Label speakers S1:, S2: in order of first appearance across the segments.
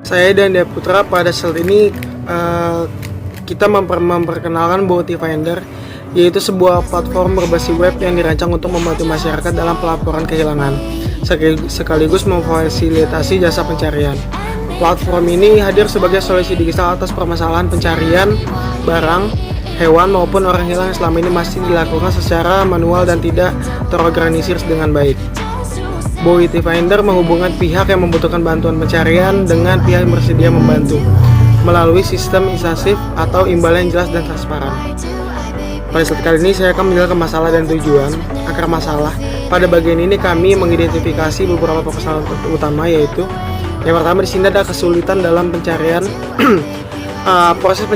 S1: Saya dan Dia Putra pada saat ini kita memperkenalkan Bounty Finder, yaitu sebuah platform berbasis web yang dirancang untuk membantu masyarakat dalam pelaporan kehilangan, sekaligus memfasilitasi jasa pencarian. Platform ini hadir sebagai solusi digital atas permasalahan pencarian barang, hewan maupun orang hilang yang selama ini masih dilakukan secara manual dan tidak terorganisir dengan baik. Bounty Finder menghubungkan pihak yang membutuhkan bantuan pencarian dengan pihak yang bersedia membantu melalui sistem instasif atau imbalan yang jelas dan transparan. Pada saat kali ini saya akan menjelaskan masalah dan tujuan akar masalah. Pada bagian ini kami mengidentifikasi beberapa permasalahan utama, yaitu yang pertama di sini ada kesulitan dalam pencarian proses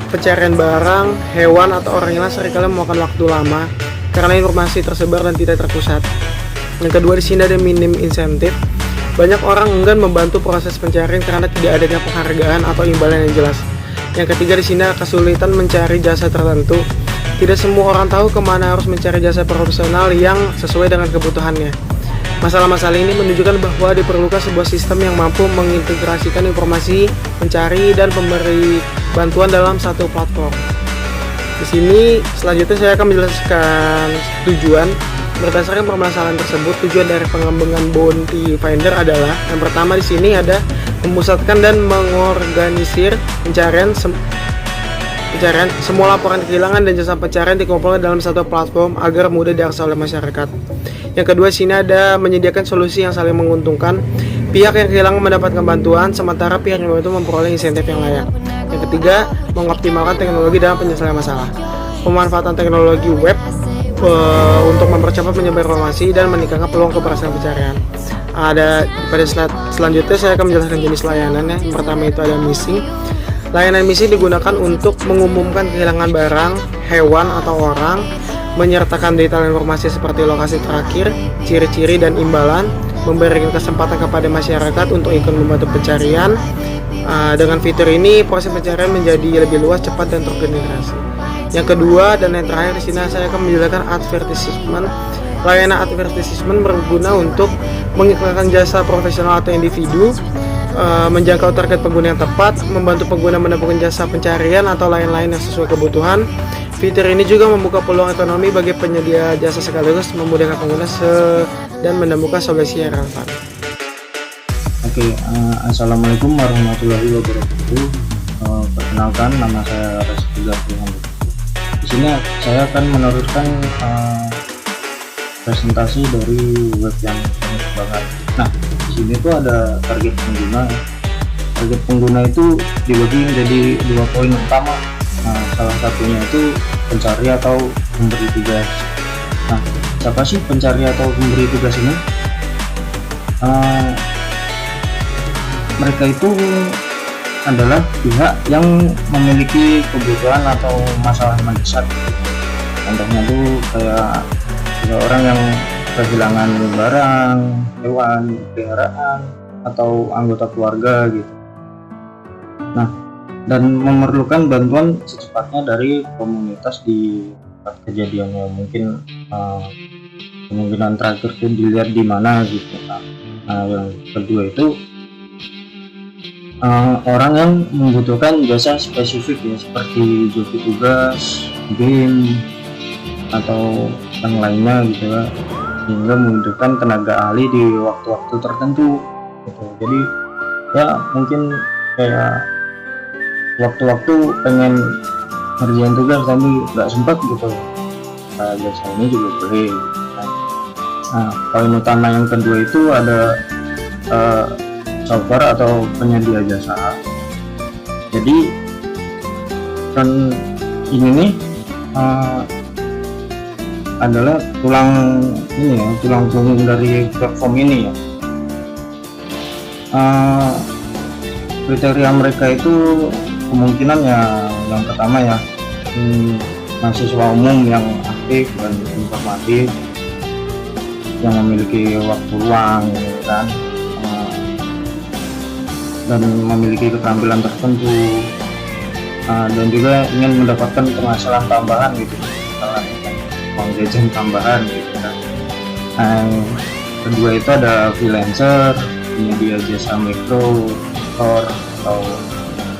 S1: pencarian barang, hewan atau orang hilang seringkali memakan waktu lama karena informasi tersebar dan tidak terpusat. Yang kedua di sini ada minim insentif. Banyak orang enggan membantu proses pencarian karena tidak adanya penghargaan atau imbalan yang jelas. Yang ketiga di sini ada kesulitan mencari jasa tertentu. Tidak semua orang tahu kemana harus mencari jasa profesional yang sesuai dengan kebutuhannya. Masalah-masalah ini menunjukkan bahwa diperlukan sebuah sistem yang mampu mengintegrasikan informasi pencari dan pemberi bantuan dalam satu platform. Di sini selanjutnya saya akan menjelaskan tujuan. Berdasarkan permasalahan tersebut, tujuan dari pengembangan Bounty Finder adalah yang pertama di sini ada memusatkan dan mengorganisir pencarian semua laporan kehilangan dan jasa pencarian dikumpulkan dalam satu platform agar mudah diakses oleh masyarakat. Yang kedua di sini ada menyediakan solusi yang saling menguntungkan. Pihak yang kehilangan mendapatkan bantuan, sementara pihak yang membantu memperoleh insentif yang layak. Yang ketiga, mengoptimalkan teknologi dalam penyelesaian masalah. Pemanfaatan teknologi web untuk mempercepat penyebaran informasi dan meningkatkan peluang keberhasilan pencarian. Ada pada slide selanjutnya saya akan menjelaskan jenis layanan. Yang pertama itu ada missing. Layanan missing digunakan untuk mengumumkan kehilangan barang, hewan atau orang, menyertakan detail informasi seperti lokasi terakhir, ciri-ciri dan imbalan, memberikan kesempatan kepada masyarakat untuk ikut membantu pencarian. Dengan fitur ini proses pencarian menjadi lebih luas, cepat dan terorganisasi. Yang kedua dan yang terakhir di sini saya akan menjelaskan advertisement. Layanan advertisement berguna untuk mengiklankan jasa profesional atau individu, menjangkau target pengguna yang tepat, membantu pengguna menemukan jasa pencarian atau lain-lain yang sesuai kebutuhan. Fitur ini juga membuka peluang ekonomi bagi penyedia jasa sekaligus memudahkan pengguna dan menemukan solusi yang relevan.
S2: Oke, assalamualaikum warahmatullahi wabarakatuh. Perkenalkan, nama saya Reski Garfield. Di sini saya akan meneruskan presentasi dari web yang kami kembangkan. Nah, di sini tuh ada target pengguna. Target pengguna itu dibagi menjadi 2 poin utama. Nah, salah satunya itu pencari atau pemberi tugas. Nah, siapa sih pencari atau pemberi tugas ini? Mereka itu adalah pihak yang memiliki kebutuhan atau masalah mendesak. Contohnya tuh kayak orang yang kehilangan barang, hewan peliharaan, atau anggota keluarga gitu. Nah, dan memerlukan bantuan secepatnya dari komunitas di tempat kejadiannya. Mungkin kemungkinan terakhir itu dilihat di mana gitu. Nah, yang kedua itu orang yang membutuhkan jasa spesifik ya, seperti joki tugas, game, atau yang lainnya gitu ya, sehingga membutuhkan tenaga ahli di waktu-waktu tertentu gitu. Jadi ya mungkin kayak waktu-waktu pengen ngerjain tugas tapi nggak sempat gitu, nah jasa ini juga boleh gitu. Nah, poin utama yang kedua itu ada software atau penyedia jasa. Jadi kan ini nih adalah tulang punggung dari platform ini ya. Kriteria mereka itu kemungkinan ya yang pertama ya mahasiswa umum yang aktif dan informatif, yang memiliki waktu luang gitu kan, dan memiliki keterampilan tertentu, dan juga ingin mendapatkan penghasilan tambahan gitu, misalnya uang jajan tambahan gitu kan. Kedua itu ada freelancer, penyedia jasa mikro, moderator atau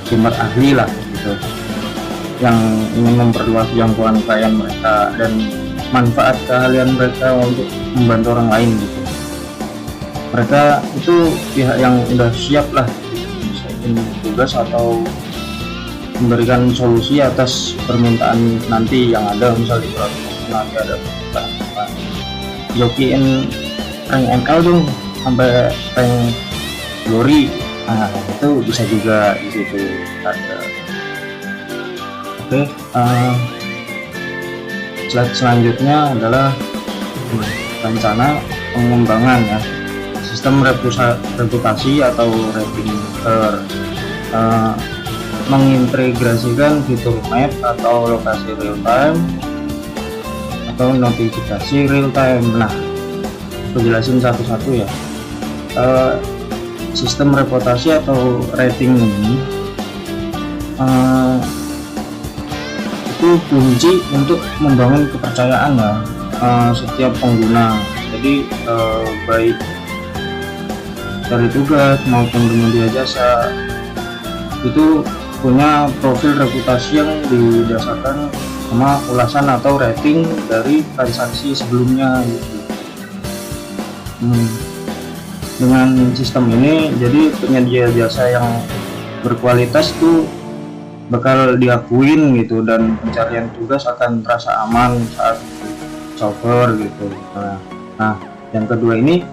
S2: gamer ahli lah gitu, yang ingin memperluas jangkauan klien mereka dan manfaat keahlian mereka untuk membantu orang lain gitu. Mereka itu pihak yang udah siap lah gitu, tugas atau memberikan solusi atas permintaan nanti yang ada, misalnya di nanti ada permintaan jokiin rank ML dong sampai rank glory, nah itu bisa juga di situ ada. Oke, slide selanjutnya adalah rencana pengembangan ya, sistem reputasi atau rating mengintegrasikan fitur map atau lokasi real time atau notifikasi real time. Nah, aku jelasin satu-satu ya. Sistem reputasi atau rating ini itu kunci untuk membangun kepercayaan ya, setiap pengguna. Jadi baik dari tugas maupun penyedia jasa itu punya profil reputasi yang didasarkan sama ulasan atau rating dari transaksi sebelumnya gitu. Dengan sistem ini jadi penyedia jasa yang berkualitas itu bakal diakuin gitu, dan pencarian tugas akan terasa aman saat solver gitu. Nah, yang kedua ini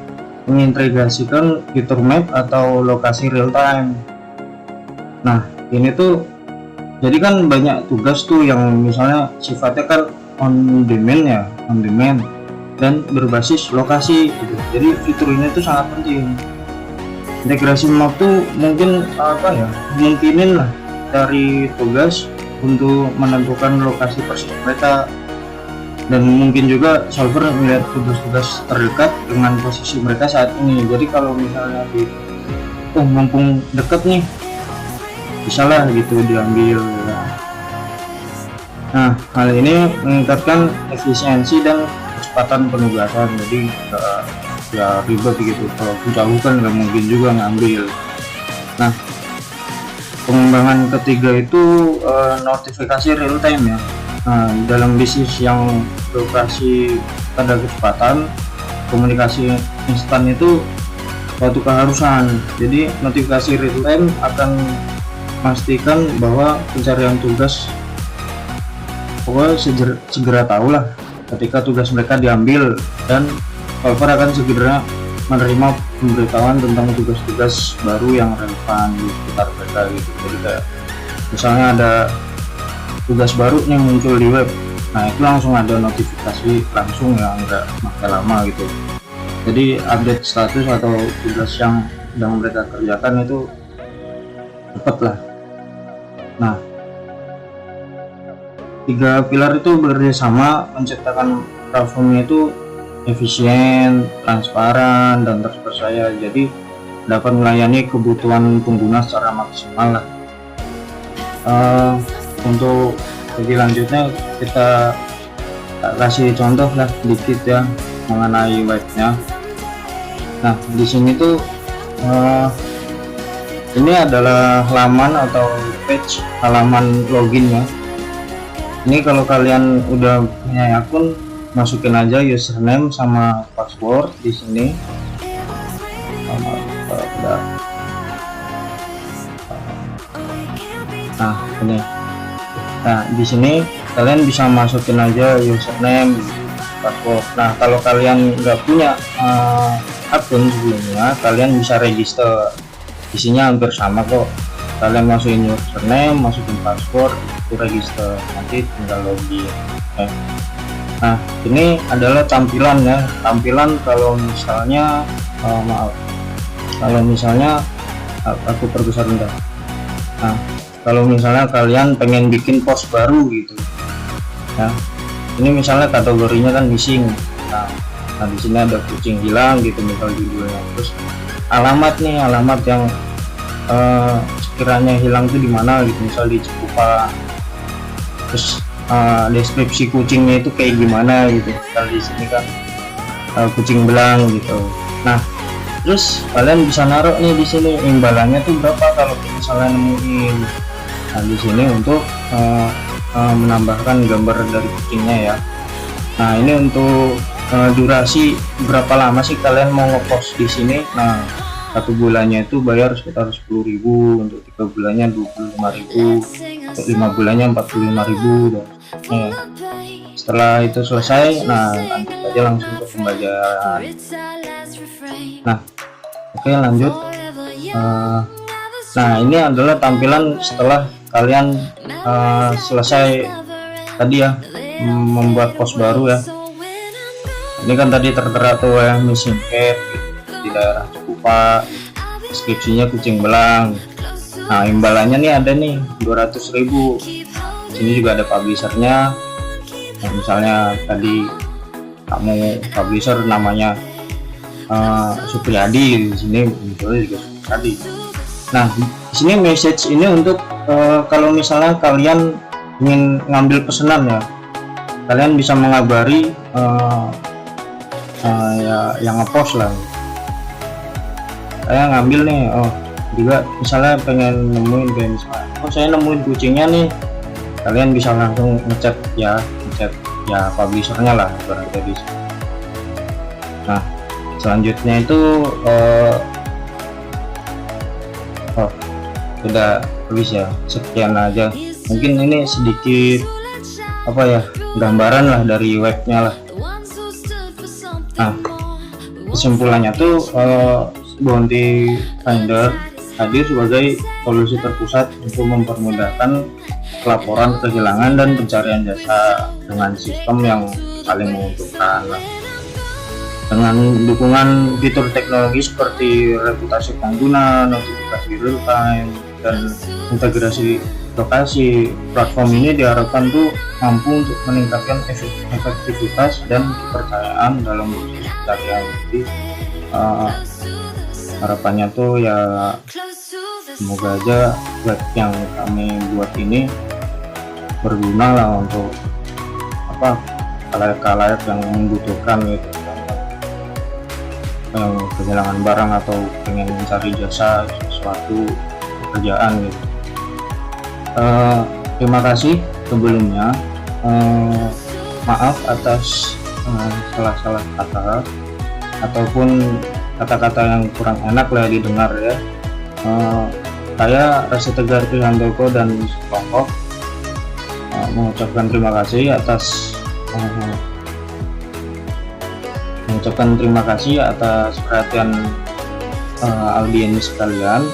S2: mengintegrasikan fitur map atau lokasi real time. Nah, ini tuh jadi kan banyak tugas tuh yang misalnya sifatnya kan on demand ya, on demand dan berbasis lokasi gitu. Jadi fitur ini tuh sangat penting. Integrasi map tuh mungkin apa ya, mungkinin lah dari tugas untuk menentukan lokasi persis mereka, dan mungkin juga solver melihat tugas-tugas terdekat dengan posisi mereka saat ini. Jadi kalau misalnya mumpung deket nih, bisa lah gitu diambil ya. Nah, hal ini meningkatkan efisiensi dan kecepatan penugasan, jadi ya ribet gitu, kalau jauh kan nggak mungkin juga ngambil. Nah, pengembangan ketiga itu notifikasi real time ya. Nah, dalam bisnis yang beroperasi pada kecepatan, komunikasi instan itu suatu keharusan. Jadi notifikasi real time akan memastikan bahwa pencarian tugas pokoknya segera tahu lah ketika tugas mereka diambil, dan solver akan segera menerima pemberitahuan tentang tugas-tugas baru yang relevan di sekitar mereka gitu. Jadi kayak misalnya ada tugas baru yang muncul di web, nah itu langsung ada notifikasi langsung ya, nggak pakai lama gitu. Jadi update status atau tugas yang sedang mereka kerjakan itu cepat lah. Nah, tiga pilar itu bekerja sama menciptakan platformnya itu efisien, transparan, dan terpercaya. Jadi dapat melayani kebutuhan pengguna secara maksimal lah. Untuk lebih lanjutnya kita kasih contoh lah dikit ya mengenai webnya. Nah, di sini tuh ini adalah halaman atau page halaman login ya. Ini kalau kalian udah punya akun, masukin aja username sama password di sini. Nah, ini. Nah, di sini kalian bisa masukin aja username, password. Nah, kalau kalian nggak punya akun sebelumnya, kalian bisa register. Isinya hampir sama kok. Kalian masukin username, masukin password, itu register, nanti tinggal login. Nah, ini adalah tampilan ya. Tampilan kalau misalnya kalau misalnya aku perbesar rendah. Nah, kalau misalnya kalian pengen bikin post baru gitu ya, ini misalnya kategorinya kan missing. Nah, di sini ada kucing hilang gitu misal judulnya, terus alamat yang sekiranya hilang itu di mana gitu, misal di Cikupa, terus deskripsi kucingnya itu kayak gimana gitu, misal di sini kan kucing belang gitu. Nah, Terus kalian bisa naruh nih di sini imbalannya tuh berapa kalau misalnya nemuin. Nah di sini untuk menambahkan gambar dari kucingnya ya. Nah ini untuk durasi berapa lama sih kalian mau ngepost di sini. Nah 1 bulannya itu bayar sekitar 10.000, untuk 3 bulannya 25.000, untuk 5 bulannya 45.000 dan seterusnya. Setelah itu selesai, nah lanjut aja langsung ke pembayaran. Nah oke lanjut. Nah ini adalah tampilan setelah kalian selesai tadi ya membuat post baru ya. Ini kan tadi tertera tuh ya, missing cat di daerah Cikupa, deskripsinya kucing belang. Nah imbalannya nih ada nih 200.000. Sini juga ada publishernya. Nah, misalnya tadi kamu publisher namanya Supriyadi, di sini munculnya juga Supriyadi. Nah di sini message ini untuk kalau misalnya kalian ingin ngambil pesanan ya, kalian bisa mengabari ya yang ngepost lah. Saya ngambil nih, juga misalnya pengen nemuin kayak misalnya, saya nemuin kucingnya nih, kalian bisa langsung ngechat ya publishernya lah berarti. Nah selanjutnya itu udah habis ya, sekian aja. Mungkin ini sedikit apa ya, gambaran lah dari webnya lah. Nah kesimpulannya tuh Bounty Finder hadir sebagai solusi terpusat untuk mempermudahkan pelaporan kehilangan dan pencarian jasa dengan sistem yang saling menguntungkan lah. Dengan dukungan fitur teknologi seperti reputasi pengguna, notifikasi real time, dan integrasi lokasi, platform ini diharapkan tuh mampu untuk meningkatkan efektivitas dan kepercayaan dalam proses pencarian. Jadi harapannya tuh ya semoga aja web yang kami buat ini berguna lah untuk kalayak yang membutuhkan gitu, yang kehilangan barang atau pengen mencari jasa sesuatu pekerjaan gitu. Terima kasih sebelumnya, maaf atas salah-salah kata ataupun kata-kata yang kurang enak lah didengar ya. Saya Resi Tegar Prihandoko dan kelompok mengucapkan terima kasih atas perhatian audiens sekalian.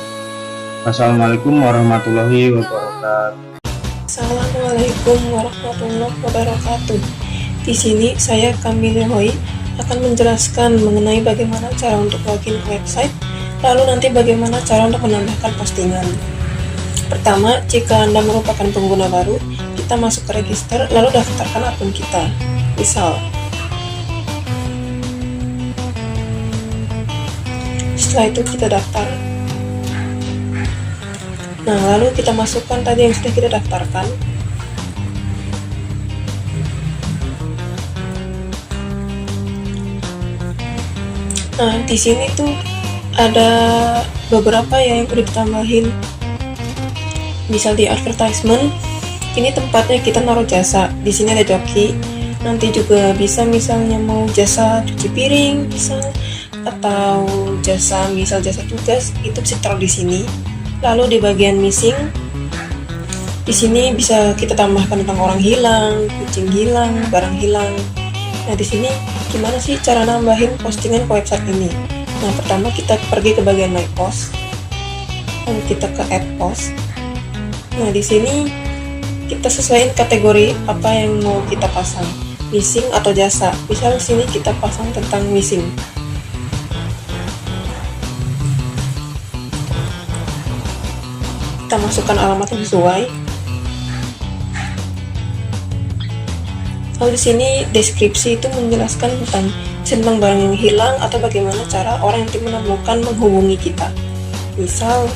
S2: Assalamualaikum warahmatullahi wabarakatuh.
S3: Assalamualaikum warahmatullahi wabarakatuh. Di sini saya Kamil Hoi akan menjelaskan mengenai bagaimana cara untuk login ke website, lalu nanti bagaimana cara untuk menambahkan postingan. Pertama, jika Anda merupakan pengguna baru, kita masuk ke register, lalu daftarkan akun kita. Misal, setelah itu kita daftar. Nah, lalu kita masukkan tadi yang sudah kita daftarkan. Nah, di sini tuh ada beberapa ya yang udah ditambahin. Misal di advertisement, ini tempatnya kita naruh jasa. Di sini ada joki. Nanti juga bisa misalnya mau jasa cuci piring, misal, atau jasa tugas, itu bisa taruh di sini. Lalu di bagian missing, di sini bisa kita tambahkan tentang orang hilang, kucing hilang, barang hilang. Nah di sini gimana sih cara nambahin postingan ke website ini? Nah pertama kita pergi ke bagian my post, lalu kita ke add post. Nah di sini kita sesuaikan kategori apa yang mau kita pasang, missing atau jasa. Misal di sini kita pasang tentang missing. Kita masukkan alamat yang sesuai. Lalu di sini deskripsi itu menjelaskan tentang barang yang hilang atau bagaimana cara orang yang menemukan menghubungi kita. Misal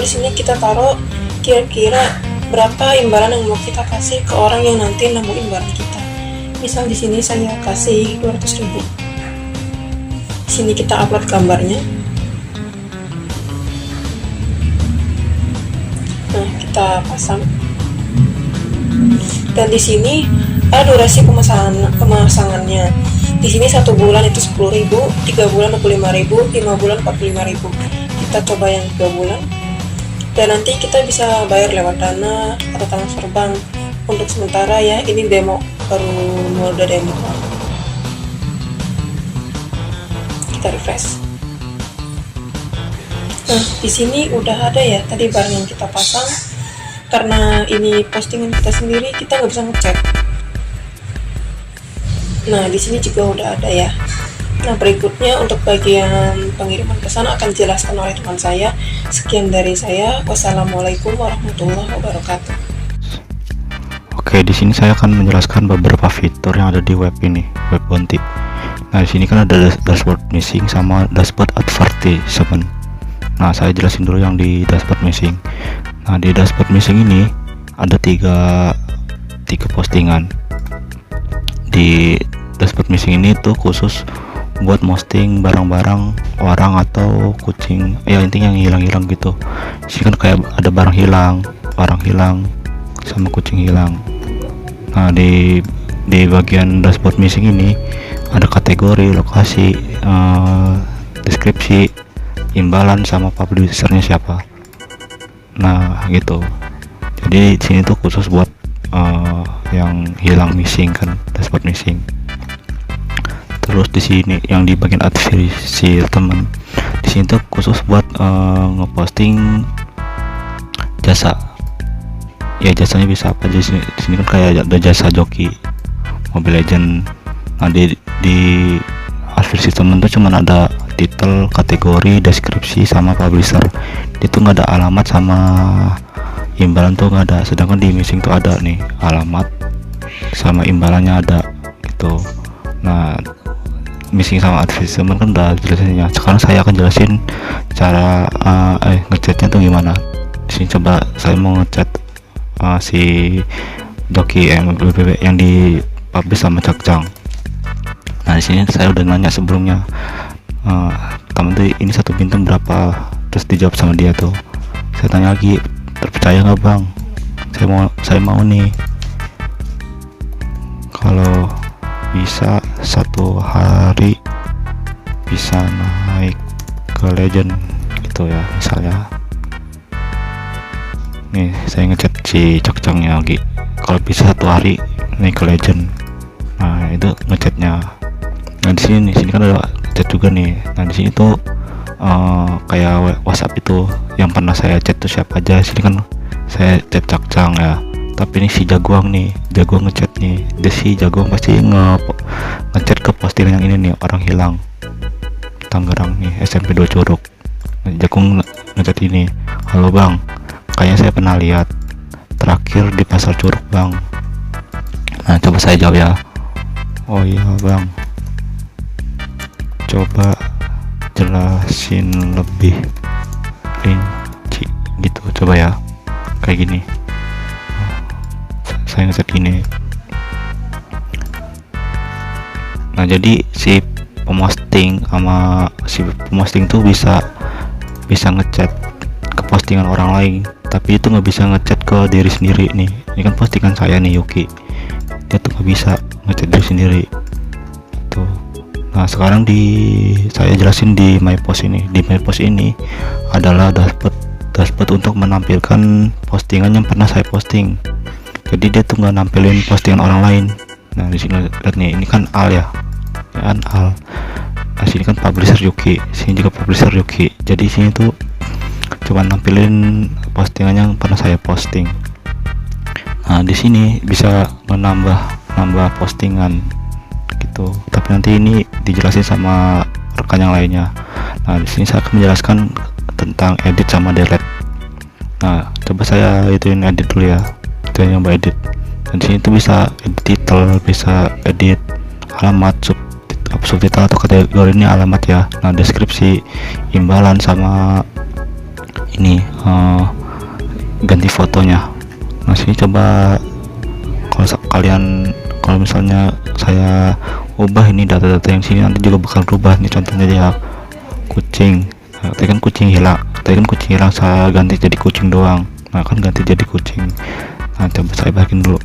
S3: sini kita taruh kira-kira berapa imbalan yang mau kita kasih ke orang yang nanti nemu imbalan kita. Misal di sini saya kasih 200.000. Di sini kita upload gambarnya. Nah, kita pasang. Dan di sini ada durasi pemasangannya. Di sini 1 bulan itu 10.000, 3 bulan 25.000, 5 bulan 45.000. Kita coba yang 3 bulan. Dan nanti kita bisa bayar lewat Dana atau transfer bank. Untuk sementara ya, ini demo, baru mode demo. Kita refresh. Nah, di sini udah ada ya tadi barang yang kita pasang. Karena ini postingan kita sendiri, kita nggak bisa ngecek. Nah, di sini juga udah ada ya. Nah, berikutnya untuk bagian pengiriman pesan akan dijelaskan oleh teman saya. Sekian dari saya. Wassalamualaikum warahmatullahi wabarakatuh.
S4: Oke, di sini saya akan menjelaskan beberapa fitur yang ada di web ini, web Bounty. Nah, di sini kan ada dashboard missing sama dashboard advertisement. Nah, saya jelasin dulu yang di dashboard missing. Nah, di dashboard missing ini ada tiga postingan. Di dashboard missing ini tuh khusus buat posting barang-barang orang atau kucing, ya intinya yang hilang-hilang gitu. Di sini kan kayak ada barang hilang sama kucing hilang. Nah, di bagian dashboard missing ini ada kategori, lokasi, deskripsi, imbalan sama publishernya siapa. Nah, gitu. Jadi di sini tuh khusus buat yang hilang, missing kan, dashboard missing. Terus di sini yang di bagian advertisement, di sini tuh khusus buat ngeposting jasa. Ya, jasanya bisa apa aja. Di sini kan kayak ada jasa joki Mobile Legend. Nah, di advertisement tuh cuman ada title, kategori, deskripsi sama publisher. Itu nggak ada alamat sama imbalan tuh nggak ada. Sedangkan di missing tuh ada nih alamat sama imbalannya ada gitu. Nah, missing sama advertisement kan udah jelasinnya. Sekarang saya akan jelasin cara ngechatnya tuh gimana. Di sini coba saya mau ngechat si joki MLBB yang di publish sama Cakcang. Nah, di sini saya udah nanya sebelumnya, teman tuh ini 1 bintang berapa, terus dijawab sama dia tuh. Saya tanya lagi, terpercaya nggak bang? Saya mau nih, kalau bisa 1 hari bisa naik ke legend gitu ya, misalnya. Nih saya ngechat si Cakcangnya lagi, kalau bisa 1 hari naik ke legend. Nah, itu ngechatnya. Nah, di sini kan ada chat juga nih. Nah, di sini tuh kayak WhatsApp itu yang pernah saya chat tuh siapa aja. Sini kan saya chat Cakcang ya, tapi ini si Jaguang nih, Jaguang ngechat nih. Dia si Jaguang pasti ngechat ke postingan yang ini nih, orang hilang Tangerang nih, SMP 2 Curug. Nah, Jaguang ngechat ini, halo bang, kayaknya saya pernah lihat terakhir di pasar Curug bang. Nah, coba saya jawab ya, oh iya bang, coba jelasin lebih rinci gitu, coba ya, kayak gini. Saya ngeset gini. Nah, jadi si pemosting tuh bisa ngechat ke postingan orang lain, tapi itu nggak bisa ngechat ke diri sendiri nih. Ini kan postingan saya nih, Yuki, dia tuh nggak bisa ngechat diri sendiri tuh. Nah, sekarang saya jelasin di my post ini. Di my post ini adalah dashboard untuk menampilkan postingan yang pernah saya posting. Jadi dia tuh nggak nampilin postingan orang lain. Nah, di sini lihat nih, ini kan Al ya kan Al. Nah, sini kan publisher Yuki, sini juga publisher Yuki. Jadi sini tuh cuma nampilin postingan yang pernah saya posting. Nah, di sini bisa menambah postingan gitu. Tapi nanti ini dijelasin sama rekan yang lainnya. Nah, di sini saya akan menjelaskan tentang edit sama delete. Nah, coba saya ituin edit dulu ya. Kita nyoba edit. Dan sini tuh bisa edit title, bisa edit alamat, subtitle atau kategori ini alamat ya. Nah, deskripsi, imbalan sama ini ganti fotonya. Nah sini coba kalau misalnya saya ubah ini data-data yang sini nanti juga bakal berubah nih. Contohnya ya kucing, nah, tadi kan kucing hilang, saya ganti jadi kucing doang. Nah kan ganti jadi kucing. Nah coba saya balikin dulu,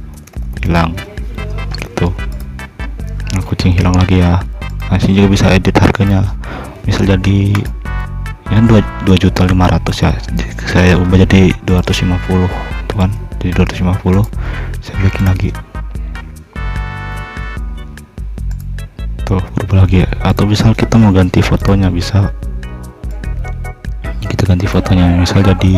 S4: hilang gitu. Nah kucing hilang lagi ya. Nah sini juga bisa edit harganya, misal jadi ini kan 2.500.000 ya, saya ubah jadi 250 tuh kan, jadi 250, saya bikin lagi tuh berubah lagi ya. Atau misal kita mau ganti fotonya, bisa kita ganti fotonya, misal jadi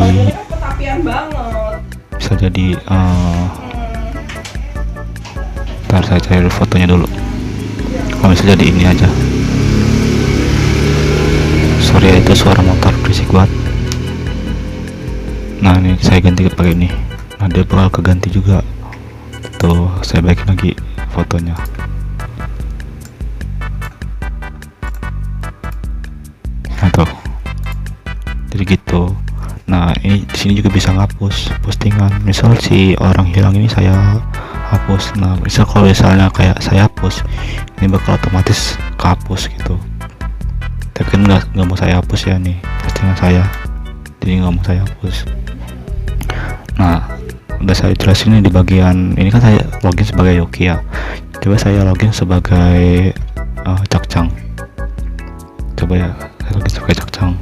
S4: ntar saya cari fotonya dulu. Kalau misal jadi ini aja, sorry ya, itu suara motor berisik banget. Nah ini saya ganti pakai ini, nah dia bakal keganti juga tuh. Saya baikin lagi fotonya. Nah tuh, jadi gitu. Nah ini di sini juga bisa ngapus postingan, misal si orang hilang ini saya hapus. Nah misal kalau misalnya kayak saya hapus, ini bakal otomatis kehapus gitu. Tapi kan nggak mau saya hapus ya nih postingan saya, jadi nggak mau saya hapus. Nah udah saya jelasin nih di bagian ini kan saya login sebagai Yoki ya. Coba saya login sebagai Cakcang. Coba ya, saya login sebagai Cakcang.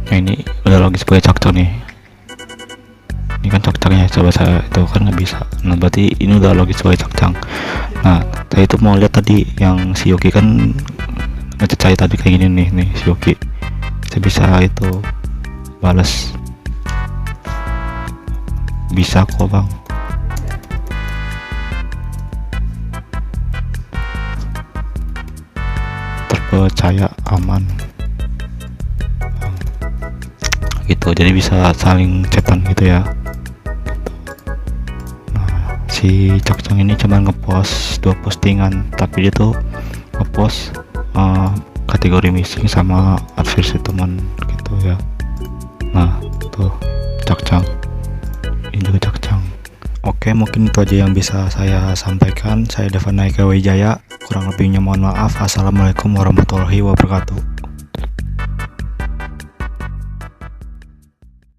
S4: Nah ini udah login sebagai Cakcang nih. Ini kan Cakcangnya, coba saya itu kan nggak bisa. Nah berarti ini udah login sebagai Cakcang. Nah saya itu mau lihat tadi yang si Yoki kan ngechat saya tadi kayak gini nih si Yoki. Saya bisa itu balas, bisa kok bang. Terpercaya, aman gitu, jadi bisa saling chatan gitu ya. Nah si Cakcang ini cuma ngepost 2 postingan, tapi dia tuh ngepost kategori missing sama advertisement gitu ya. Nah tuh Cakcang, ini juga Cakcang. Oke, mungkin itu aja yang bisa saya sampaikan. Saya Devanaika Wijaya, kurang lebihnya mohon maaf. Assalamualaikum warahmatullahi wabarakatuh.